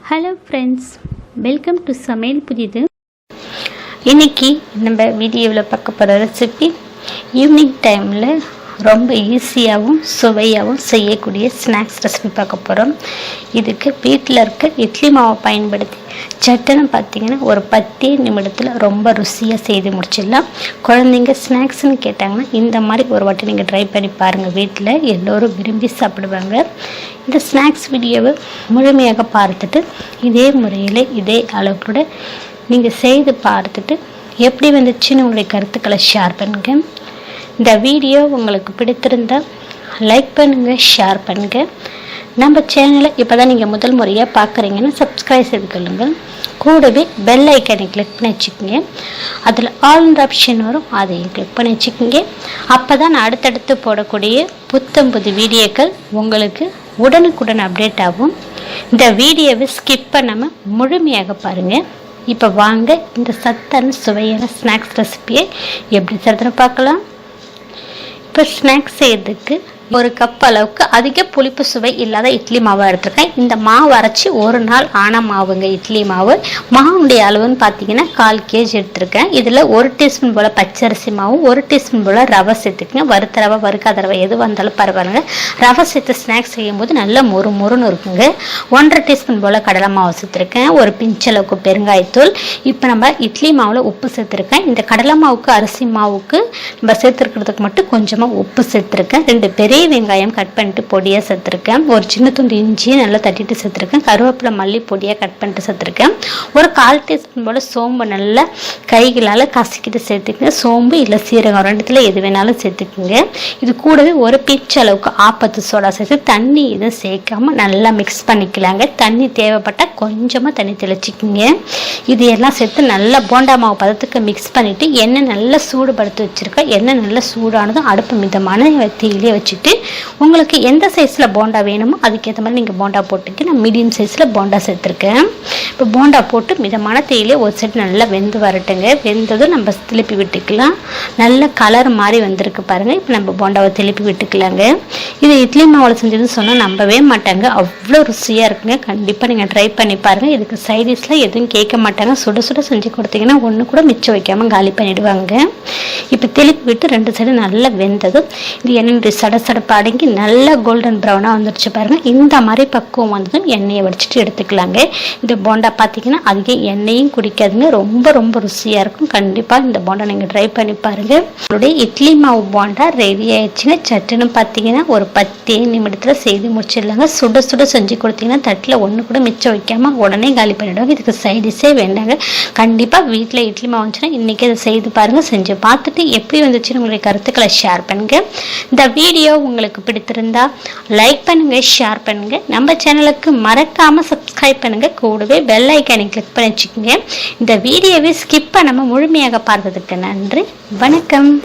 Hello friends, welcome to சமையல் புதிது. இன்றைக்கி நம்ம வீடியோவில் பார்க்க போகிற ரெசிபி ஈவினிங் டைமில் ரொம்ப ஈஸியாகவும் சுவையாகவும் செய்யக்கூடிய ஸ்நாக்ஸ் ரெசிபி பார்க்க போகிறோம். இதுக்கு வீட்டில் இருக்க இட்லி மாவை பயன்படுத்தி சட்டுன்னு பார்த்திங்கன்னா ஒரு 10 நிமிடத்தில் ரொம்ப ருசியாக செய்து முடிச்சிடலாம். குழந்தைங்க ஸ்நாக்ஸ்ன்னு கேட்டாங்கன்னா இந்த மாதிரி ஒரு வாட்டி நீங்கள் ட்ரை பண்ணி பாருங்கள். வீட்டில் எல்லோரும் விரும்பி சாப்பிடுவாங்க. இந்த ஸ்நாக்ஸ் வீடியோவை முழுமையாக பார்த்துட்டு இதே முறையில் இதே அளவுக்கூட நீங்கள் செய்து பார்த்துட்டு எப்படி வந்துச்சுன்னு உங்களுடைய கருத்துக்களை ஷேர் பண்ணுங்கள். இந்த வீடியோ உங்களுக்கு பிடித்திருந்தால் லைக் பண்ணுங்கள், ஷேர் பண்ணுங்கள். நம்ம சேனலை இப்போ தான் நீங்கள் முதல் முறையாக பார்க்குறீங்கன்னா சப்ஸ்கிரைப் செய்து கொள்ளுங்கள். கூடவே பெல் ஐக்கனை கிளிக் பண்ணி வச்சுக்கோங்க. அதில் ஆல் ஆப்ஷன் வரும், அதையும் கிளிக் பண்ணி வச்சுக்கோங்க. அப்போ தான் நான் அடுத்தடுத்து போடக்கூடிய புத்தம்புது வீடியோக்கள் உங்களுக்கு உடனுக்குடன் அப்டேட் ஆகும். இந்த வீடியோவை ஸ்கிப் பண்ணாமல் முழுமையாக பாருங்கள். இப்போ வாங்க இந்த சத்தான சுவையான ஸ்நாக்ஸ் ரெசிபியை எப்படி செய்யறதுன்னு பார்க்கலாம். இப்போ ஸ்நாக்ஸ் செய்யறதுக்கு ஒரு கப் அளவுக்கு அதிக புளிப்பு சுவை இல்லாத இட்லி மாவு எடுத்துருக்கேன். இந்த மாவு அரைச்சி ஒரு நாள் ஆன மாவுங்க. இட்லி மாவு மாவுடைய அளவுன்னு பார்த்தீங்கன்னா 1/4 kg எடுத்துருக்கேன். இதில் 1 டீஸ்பூன் போல் பச்சரிசி மாவும் 1 டீஸ்பூன் போல் ரவை சேர்த்துக்குங்க. வறுத்த ரவை வறுக்காத ரவை எது வந்தாலும் பரவாயில்லைங்க. ரவை சேர்த்து ஸ்நாக்ஸ் செய்யும்போது நல்லா மொறுன்னு இருக்குங்க. 1/2 டீஸ்பூன் போல் கடலை மாவு சேர்த்துருக்கேன். ஒரு பிஞ்சளவுக்கு பெருங்காயத்தூள். இப்போ நம்ம இட்லி மாவில் உப்பு சேர்த்துருக்கேன். இந்த கடலை மாவுக்கு அரிசி மாவுக்கு நம்ம சேர்த்துருக்கிறதுக்கு மட்டும் கொஞ்சமாக உப்பு சேர்த்துருக்கேன். 2 பெரிய வெங்காயம் கட் பண்ணிட்டு பொடியாக சேர்த்துருக்கேன். ஒரு சின்ன துண்டு இஞ்சியை நல்லா தட்டிட்டு சேர்த்துருக்கேன். கருவேப்பிலை மல்லி பொடியாக கட் பண்ணிட்டு சேர்த்துருக்கேன். ஒரு 1/4 டீஸ்பூன் போல் சோம்பு நல்லா கைகளால் கசக்கிட்டு சேர்த்துக்குங்க. சோம்பு இல்லை சீரகம் ரெண்டுத்தில் எது வேணாலும் சேர்த்துக்குங்க. இது கூடவே ஒரு பிஞ்ச் அளவுக்கு ஆப்பத்து சோடா சேர்த்து தண்ணி எதுவும் சேர்க்காம நல்லா மிக்ஸ் பண்ணிக்கலாங்க. தண்ணி தேவைப்பட்டால் கொஞ்சமாக தண்ணி தெளிச்சிக்குங்க. இது எல்லாம் சேர்த்து நல்லா போண்டா மாவு பதத்துக்கு மிக்ஸ் பண்ணிவிட்டு எண்ணெய் நல்லா சூடுபடுத்தி வச்சுருக்கேன். எண்ணெய் நல்லா சூடானதும் அடுப்பு மிதமான தீயிலே வச்சுட்டு உங்களுக்கு எந்த சைஸில் போண்டா வேணுமோ அதுக்கேற்ற மாதிரி நீங்கள் போண்டா போட்டுக்கு. நான் மீடியம் சைஸில் போண்டா சேர்த்துருக்கேன். இப்போ போண்டா போட்டு மிதமான தேயிலே ஒரு சைடு நல்லா வெந்து வரட்டுங்க. வெந்ததும் நம்ம திருப்பி விட்டுக்கலாம். நல்ல கலர் மாதிரி வந்திருக்கு பாருங்கள். இப்போ நம்ம போண்டாவை திருப்பி விட்டுக்கலாங்க. இது இட்லி மாவில் செஞ்சதுன்னு சொன்னால் நம்பவே மாட்டாங்க, அவ்வளோ ருசியாக இருக்குங்க. கண்டிப்பாக நீங்கள் ட்ரை பண்ணி பாருங்கள். இதுக்கு சைடிஷ்லாம் எதுவும் கேட்க மாட்டாங்க. சுட சுட செஞ்சு கொடுத்தீங்கன்னா ஒன்று கூட மிச்சம் வைக்காமல் காலி பண்ணிவிடுவாங்க. இப்போ திருப்பி விட்டு 2 சைடு நல்லா வெந்ததும் இது என்னுடைய சடசடப்பு அடங்கி நல்லா கோல்டன் ப்ரௌனாக வந்துடுச்சு பாருங்கள். இந்த மாதிரி பக்குவம் வந்ததும் எண்ணெயை வடிச்சிட்டு எடுத்துக்கலாங்க. இந்த போண்டா பார்த்தீங்கன்னா அதிக எண்ணெயும் குடிக்காதுங்க. ரொம்ப ருசியாக இருக்கும். கண்டிப்பாக இந்த போண்டா நீங்கள் ட்ரை பண்ணி பாருங்கள். உங்களுடைய இட்லி மாவு போண்டா ரெடி ஆயிடுச்சுங்க. சட்டுன்னு பார்த்தீங்கன்னா ஒரு 10 நிமிடத்தில் செய்து முடிச்சிடலாங்க. சுட சுட செஞ்சு கொடுத்தீங்கன்னா தட்டில் ஒன்று கூட மிச்சம் வைக்காமல் உடனே காலி பண்ணிவிடுவாங்க. இதுக்கு சைடிஷே வேண்டாங்க. கண்டிப்பாக வீட்டில் இட்லி மாவு வந்துச்சுன்னா இன்றைக்கி அதை செய்து பாருங்கள். செஞ்சு பார்த்துட்டு எப்படி வந்துச்சுன்னு உங்களுடைய கருத்துக்களை ஷேர் பண்ணுங்கள். இந்த வீடியோ உங்களுக்கு பிடித்திருந்தா லைக் பண்ணுங்க, ஷேர் பண்ணுங்க. நம்ம சேனலுக்கு மறக்காம சப்ஸ்கிரைப் பண்ணுங்க. கூடவே பெல் ஐக்கானை கிளிக் பண்ணி வச்சுக்கோங்க. இந்த வீடியோவை ஸ்கிப் பண்ணாம முழுமையாக பார்த்ததுக்கு நன்றி. வணக்கம்.